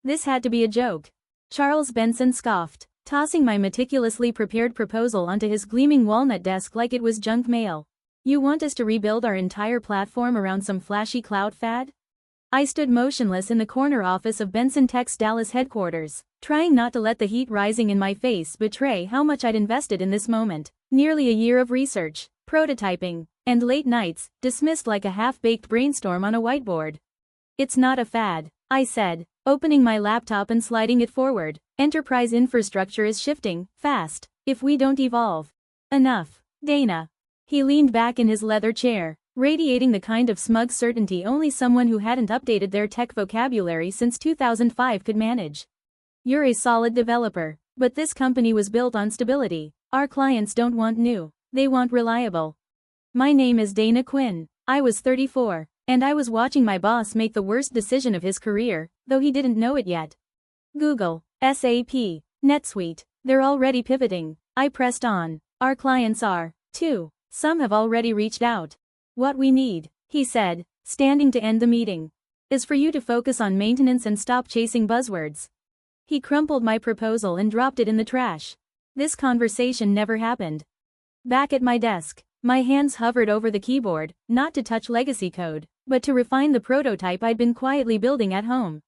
This had to be a joke. Charles Benson scoffed, tossing my meticulously prepared proposal onto his gleaming walnut desk like it was junk mail. You want us to rebuild our entire platform around some flashy cloud fad? I stood motionless in the corner office of Benson Tech's Dallas headquarters, trying not to let the heat rising in my face betray how much I'd invested in this moment. Nearly a year of research, prototyping, and late nights, dismissed like a half-baked brainstorm on a whiteboard. It's not a fad, I said, opening my laptop and sliding it forward. Enterprise infrastructure is shifting, fast, if we don't evolve. Enough, Dana. He leaned back in his leather chair, radiating the kind of smug certainty only someone who hadn't updated their tech vocabulary since 2005 could manage. You're a solid developer, but this company was built on stability. Our clients don't want new, they want reliable. My name is Dana Quinn. I was 34, and I was watching my boss make the worst decision of his career, though he didn't know it yet. Google, SAP, NetSuite, they're already pivoting. I pressed on. Our clients are, too. Some have already reached out. What we need, he said, standing to end the meeting, is for you to focus on maintenance and stop chasing buzzwords. He crumpled my proposal and dropped it in the trash. This conversation never happened. Back at my desk, my hands hovered over the keyboard, not to touch legacy code, but to refine the prototype I'd been quietly building at home.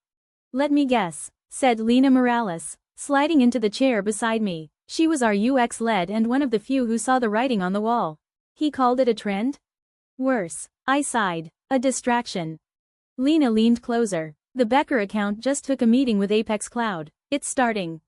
Let me guess, said Lena Morales, sliding into the chair beside me. She was our UX lead and one of the few who saw the writing on the wall. He called it a trend? Worse, I sighed, a distraction. Lena leaned closer. The Becker account just took a meeting with Apex Cloud. It's starting.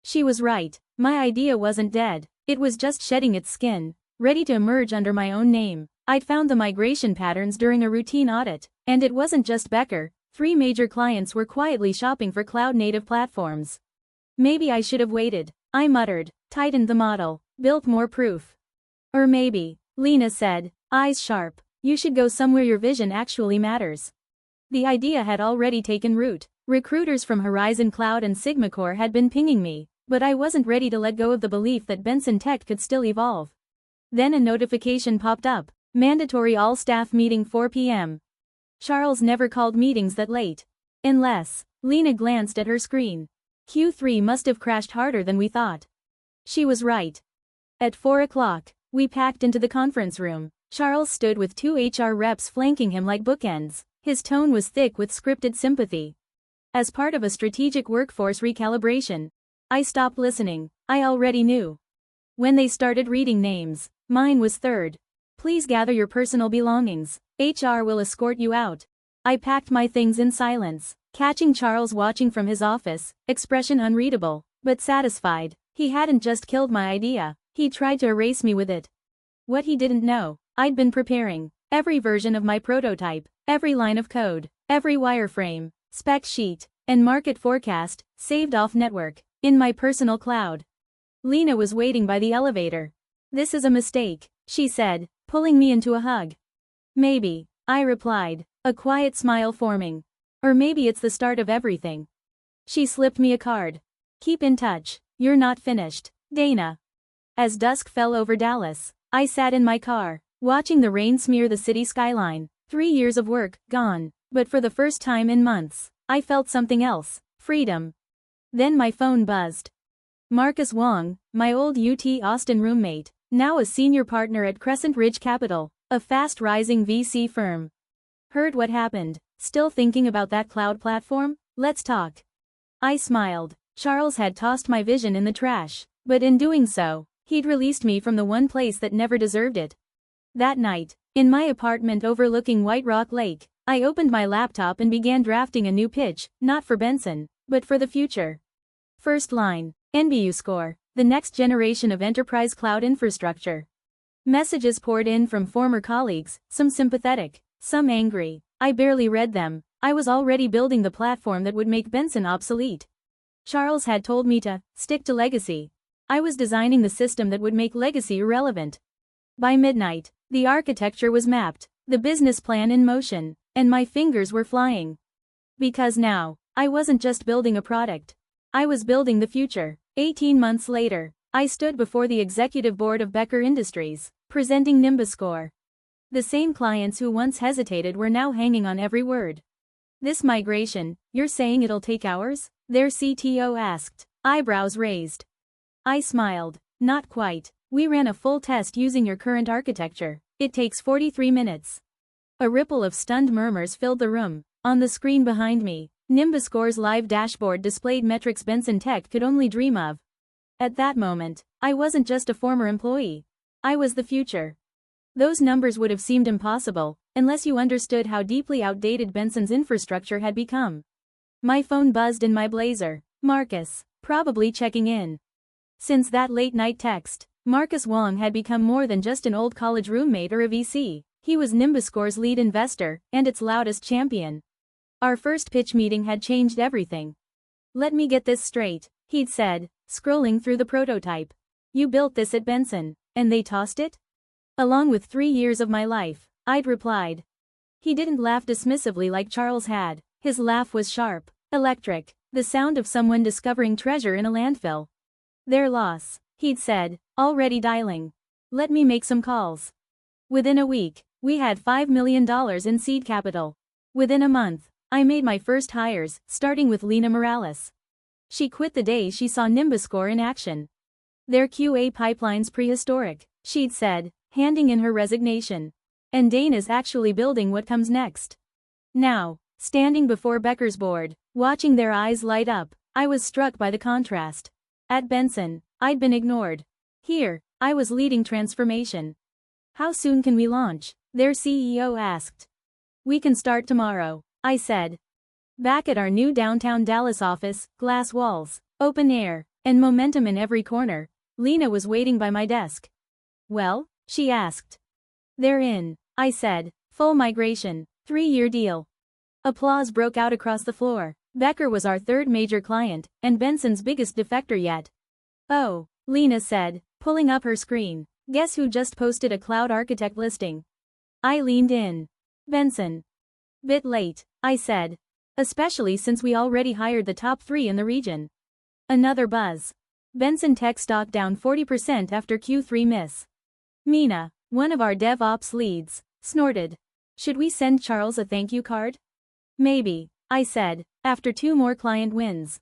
She was right. My idea wasn't dead. It was just shedding its skin, ready to emerge under my own name. I'd found the migration patterns during a routine audit, and it wasn't just Becker. 3 major clients were quietly shopping for cloud-native platforms. Maybe I should have waited, I muttered, tightened the model, built more proof. Or maybe, Lena said, eyes sharp, you should go somewhere your vision actually matters. The idea had already taken root. Recruiters from Horizon Cloud and SigmaCore had been pinging me, but I wasn't ready to let go of the belief that Benson Tech could still evolve. Then a notification popped up. Mandatory all-staff meeting 4 p.m. Charles never called meetings that late. Unless, Lena glanced at her screen. Q3 must have crashed harder than we thought. She was right. At 4 o'clock, we packed into the conference room. Charles stood with 2 HR reps flanking him like bookends. His tone was thick with scripted sympathy. As part of a strategic workforce recalibration, I stopped listening. I already knew. When they started reading names, mine was third. Please gather your personal belongings. HR will escort you out. I packed my things in silence, catching Charles watching from his office, expression unreadable, but satisfied. He hadn't just killed my idea, he tried to erase me with it. What he didn't know, I'd been preparing. Every version of my prototype, every line of code, every wireframe, spec sheet, and market forecast, saved off network, in my personal cloud. Lena was waiting by the elevator. This is a mistake, she said, pulling me into a hug. Maybe, I replied, a quiet smile forming. Or maybe it's the start of everything. She slipped me a card. Keep in touch, you're not finished, Dana. As dusk fell over Dallas, I sat in my car, watching the rain smear the city skyline. 3 years of work, gone. But for the first time in months, I felt something else, freedom. Then my phone buzzed. Marcus Wong, my old UT Austin roommate, now a senior partner at Crescent Ridge Capital, a fast-rising VC firm. Heard what happened? Still thinking about that cloud platform? Let's talk. I smiled. Charles had tossed my vision in the trash, but in doing so, he'd released me from the one place that never deserved it. That night, in my apartment overlooking White Rock Lake, I opened my laptop and began drafting a new pitch, not for Benson, but for the future. First line, NBU score, the next generation of enterprise cloud infrastructure. Messages poured in from former colleagues, some sympathetic, some angry. I barely read them. I was already building the platform that would make Benson obsolete. Charles had told me to stick to legacy. I was designing the system that would make legacy irrelevant. By midnight, the architecture was mapped, the business plan in motion, and my fingers were flying. Because now, I wasn't just building a product. I was building the future. 18 months later, I stood before the executive board of Becker Industries, presenting Nimbus Score. The same clients who once hesitated were now hanging on every word. This migration, you're saying it'll take hours? Their CTO asked, eyebrows raised. I smiled. Not quite. We ran a full test using your current architecture. It takes 43 minutes. A ripple of stunned murmurs filled the room. On the screen behind me, Nimbuscore's live dashboard displayed metrics Benson Tech could only dream of. At that moment, I wasn't just a former employee. I was the future. Those numbers would have seemed impossible, unless you understood how deeply outdated Benson's infrastructure had become. My phone buzzed in my blazer. Marcus, probably checking in. Since that late-night text, Marcus Wong had become more than just an old college roommate or a VC. He was Nimbuscore's lead investor, and its loudest champion. Our first pitch meeting had changed everything. Let me get this straight, he'd said, scrolling through the prototype. You built this at Benson, and they tossed it? Along with 3 years of my life, I'd replied. He didn't laugh dismissively like Charles had. His laugh was sharp, electric, the sound of someone discovering treasure in a landfill. Their loss, he'd said, already dialing. Let me make some calls. Within a week, we had $5 million in seed capital. Within a month, I made my first hires, starting with Lena Morales. She quit the day she saw Nimbuscore in action. Their QA pipeline's prehistoric, she'd said, handing in her resignation. And Dana's actually building what comes next. Now, standing before Becker's board, watching their eyes light up, I was struck by the contrast. At Benson, I'd been ignored. Here, I was leading transformation. How soon can we launch? Their CEO asked. We can start tomorrow, I said. Back at our new downtown Dallas office, glass walls, open air, and momentum in every corner, Lena was waiting by my desk. Well? She asked. They're in, I said. Full migration, 3-year deal. Applause broke out across the floor. Becker was our third major client, and Benson's biggest defector yet. Oh, Lena said, pulling up her screen. Guess who just posted a cloud architect listing? I leaned in. Benson. Bit late, I said. Especially since we already hired the top 3 in the region. Another buzz. Benson Tech stock down 40% after Q3 miss. Mina, one of our DevOps leads, snorted. Should we send Charles a thank you card? Maybe, I said, after 2 more client wins.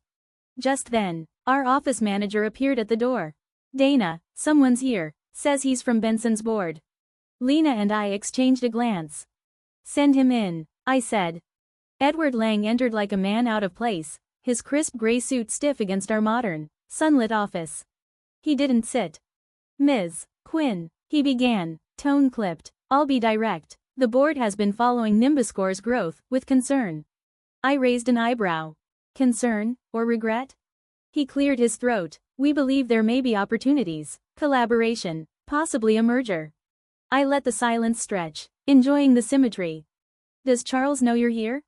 Just then, our office manager appeared at the door. Dana, someone's here, says he's from Benson's board. Lena and I exchanged a glance. Send him in, I said. Edward Lang entered like a man out of place, his crisp gray suit stiff against our modern, sunlit office. He didn't sit. Ms. Quinn, he began, tone clipped. I'll be direct. The board has been following Nimbuscore's growth with concern. I raised an eyebrow. Concern, or regret? He cleared his throat. We believe there may be opportunities, collaboration, possibly a merger. I let the silence stretch, enjoying the symmetry. Does Charles know you're here?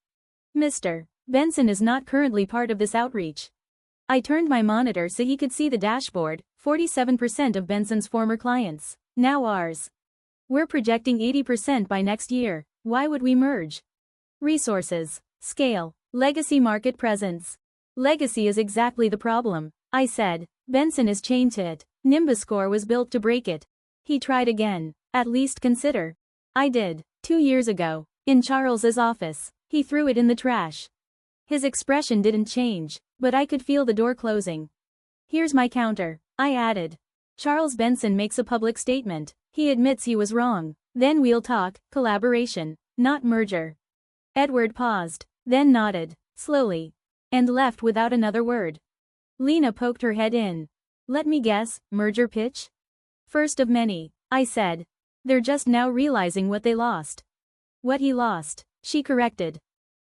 Mr. Benson is not currently part of this outreach. I turned my monitor so he could see the dashboard. 47% of Benson's former clients, now ours. We're projecting 80% by next year. Why would we merge? Resources, scale, legacy market presence. Legacy is exactly the problem, I said. Benson is chained to it. Nimbuscore was built to break it. He tried again. At least consider. I did. 2 years ago, in Charles's office. He threw it in the trash. His expression didn't change, but I could feel the door closing. Here's my counter, I added. Charles Benson makes a public statement. He admits he was wrong. Then we'll talk, collaboration, not merger. Edward paused, then nodded, slowly, and left without another word. Lena poked her head in. Let me guess, merger pitch? First of many, I said. They're just now realizing what they lost. What he lost, she corrected.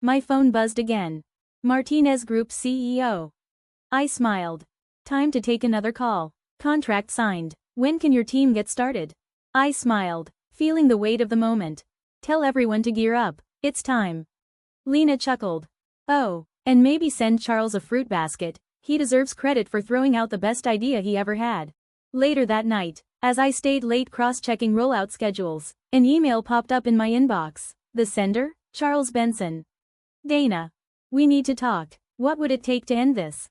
My phone buzzed again. Martinez Group CEO. I smiled. Time to take another call. Contract signed. When can your team get started? I smiled, feeling the weight of the moment. Tell everyone to gear up. It's time. Lena chuckled. Oh, and maybe send Charles a fruit basket. He deserves credit for throwing out the best idea he ever had. Later that night, as I stayed late cross-checking rollout schedules, an email popped up in my inbox. The sender? Charles Benson. Dana. We need to talk. What would it take to end this?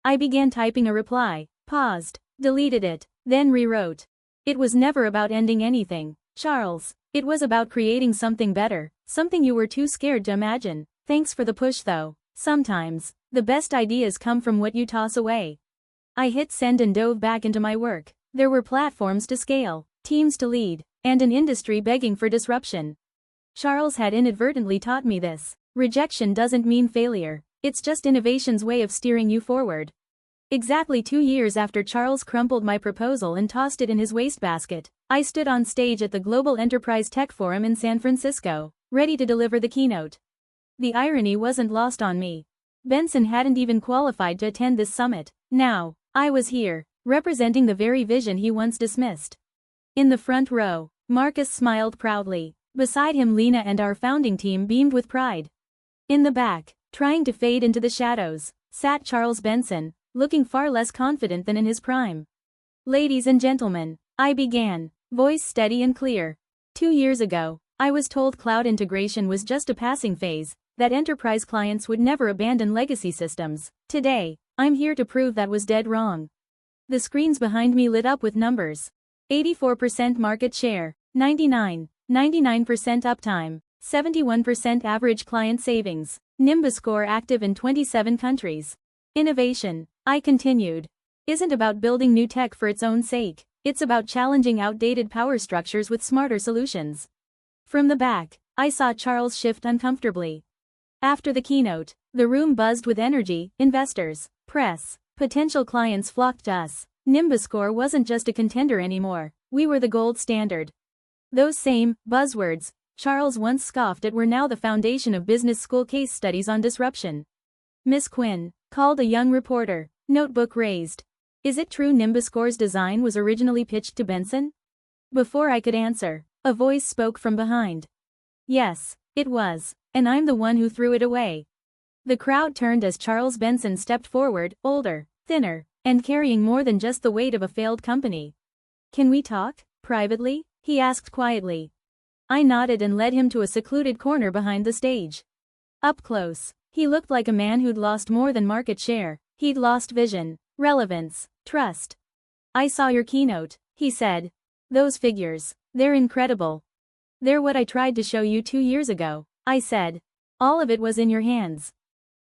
I began typing a reply, paused, deleted it, then rewrote. It was never about ending anything, Charles. It was about creating something better, something you were too scared to imagine. Thanks for the push though. Sometimes, the best ideas come from what you toss away. I hit send and dove back into my work. There were platforms to scale, teams to lead, and an industry begging for disruption. Charles had inadvertently taught me this. Rejection doesn't mean failure, it's just innovation's way of steering you forward. Exactly 2 years after Charles crumpled my proposal and tossed it in his wastebasket, I stood on stage at the Global Enterprise Tech Forum in San Francisco, ready to deliver the keynote. The irony wasn't lost on me. Benson hadn't even qualified to attend this summit. Now, I was here, representing the very vision he once dismissed. In the front row, Marcus smiled proudly. Beside him, Lena and our founding team beamed with pride. In the back, trying to fade into the shadows, sat Charles Benson, looking far less confident than in his prime. Ladies and gentlemen, I began, voice steady and clear. 2 years ago, I was told cloud integration was just a passing phase, that enterprise clients would never abandon legacy systems. Today, I'm here to prove that was dead wrong. The screens behind me lit up with numbers. 84% market share, 99% uptime, 71% average client savings, Nimbus score active in 27 countries. Innovation, I continued, isn't about building new tech for its own sake, it's about challenging outdated power structures with smarter solutions. From the back, I saw Charles shift uncomfortably. After the keynote, the room buzzed with energy. Investors, press, potential clients flocked to us. Nimbus score wasn't just a contender anymore, we were the gold standard. Those same buzzwords Charles once scoffed at were now the foundation of business school case studies on disruption. Miss Quinn, called a young reporter, notebook raised. Is it true Nimbus score's design was originally pitched to Benson? Before I could answer, a voice spoke from behind. Yes, it was, and I'm the one who threw it away. The crowd turned as Charles Benson stepped forward, older, thinner, and carrying more than just the weight of a failed company. Can we talk, privately? He asked quietly. I nodded and led him to a secluded corner behind the stage. Up close, he looked like a man who'd lost more than market share. He'd lost vision, relevance, trust. I saw your keynote, he said. Those figures, they're incredible. They're what I tried to show you 2 years ago, I said. All of it was in your hands.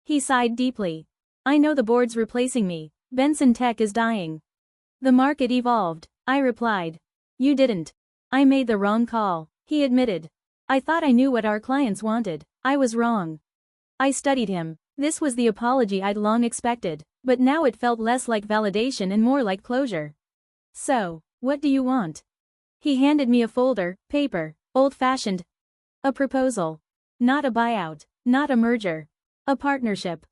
He sighed deeply. I know the board's replacing me. Benson Tech is dying. The market evolved, I replied. You didn't. I made the wrong call, he admitted. I thought I knew what our clients wanted. I was wrong. I studied him. This was the apology I'd long expected, but now it felt less like validation and more like closure. So, what do you want? He handed me a folder, paper, old-fashioned. A proposal. Not a buyout, not a merger. A partnership.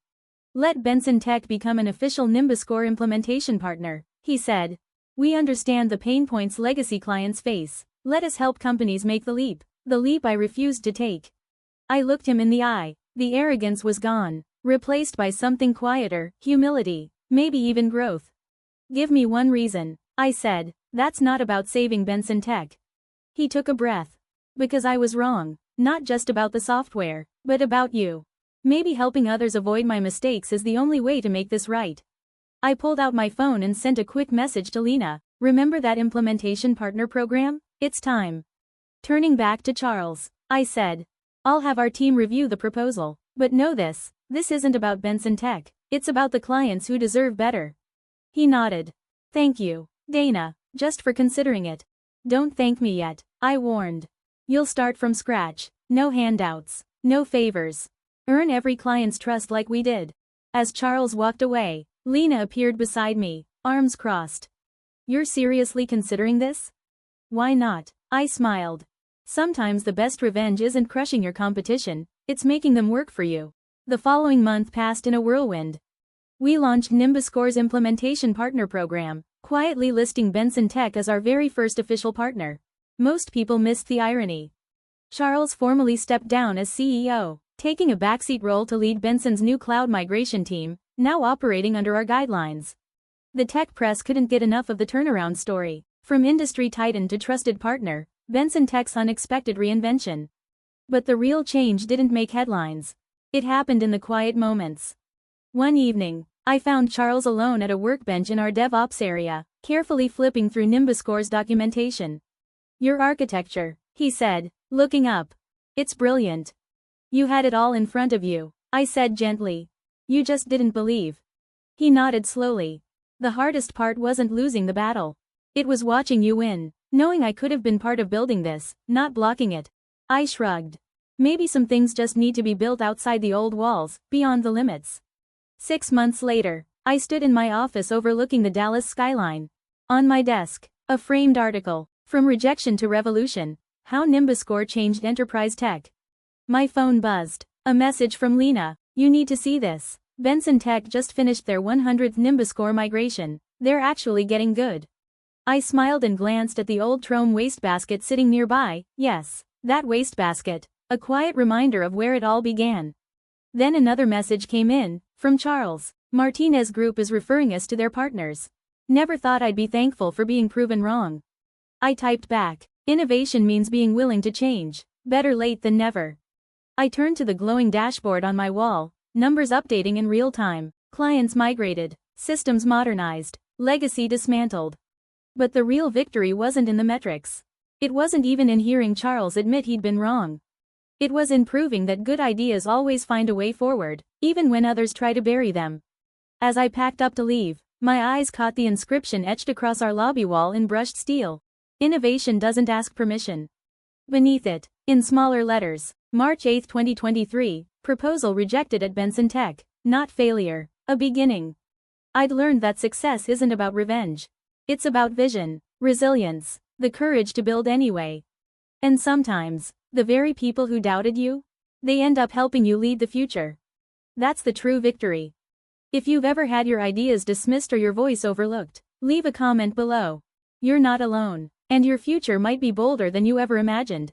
Let Benson Tech become an official Nimbus score implementation partner, he said. We understand the pain points legacy clients face. Let us help companies make the leap I refused to take. I looked him in the eye. The arrogance was gone, replaced by something quieter, humility, maybe even growth. Give me one reason, I said. That's not about saving Benson Tech. He took a breath. Because I was wrong, not just about the software, but about you. Maybe helping others avoid my mistakes is the only way to make this right. I pulled out my phone and sent a quick message to Lena. Remember that implementation partner program? It's time. Turning back to Charles, I said. I'll have our team review the proposal, but know this isn't about Benson Tech, it's about the clients who deserve better. He nodded. Thank you, Dana, just for considering it. Don't thank me yet, I warned. You'll start from scratch, no handouts, no favors. Earn every client's trust like we did. As Charles walked away, Lena appeared beside me, arms crossed. You're seriously considering this? Why not? I smiled. Sometimes the best revenge isn't crushing your competition, it's making them work for you. The following month passed in a whirlwind. We launched Nimbus Score's implementation partner program, quietly listing Benson Tech as our very first official partner. Most people missed the irony. Charles formally stepped down as CEO, taking a backseat role to lead Benson's new cloud migration team, now operating under our guidelines. The tech press couldn't get enough of the turnaround story. From industry titan to trusted partner, Benson Tech's unexpected reinvention. But the real change didn't make headlines. It happened in the quiet moments. One evening, I found Charles alone at a workbench in our DevOps area, carefully flipping through Nimbus Score's documentation. Your architecture, he said, looking up. It's brilliant. You had it all in front of you, I said gently. You just didn't believe. He nodded slowly. The hardest part wasn't losing the battle. It was watching you win, knowing I could have been part of building this, not blocking it. I shrugged. Maybe some things just need to be built outside the old walls, beyond the limits. 6 months later, I stood in my office overlooking the Dallas skyline. On my desk, a framed article, From Rejection to Revolution, How Nimbuscore Changed Enterprise Tech. My phone buzzed. A message from Lena. You need to see this. Benson Tech just finished their 100th Nimbuscore migration. They're actually getting good. I smiled and glanced at the old Trome wastebasket sitting nearby. Yes, that wastebasket. A quiet reminder of where it all began. Then another message came in, from Charles. Martinez Group is referring us to their partners. Never thought I'd be thankful for being proven wrong. I typed back. Innovation means being willing to change. Better late than never. I turned to the glowing dashboard on my wall, numbers updating in real time, clients migrated, systems modernized, legacy dismantled. But the real victory wasn't in the metrics. It wasn't even in hearing Charles admit he'd been wrong. It was in proving that good ideas always find a way forward, even when others try to bury them. As I packed up to leave, my eyes caught the inscription etched across our lobby wall in brushed steel. Innovation doesn't ask permission. Beneath it, in smaller letters, March 8, 2023, proposal rejected at Benson Tech, not failure, a beginning. I'd learned that success isn't about revenge. It's about vision, resilience, the courage to build anyway. And sometimes, the very people who doubted you, they end up helping you lead the future. That's the true victory. If you've ever had your ideas dismissed or your voice overlooked, leave a comment below. You're not alone, and your future might be bolder than you ever imagined.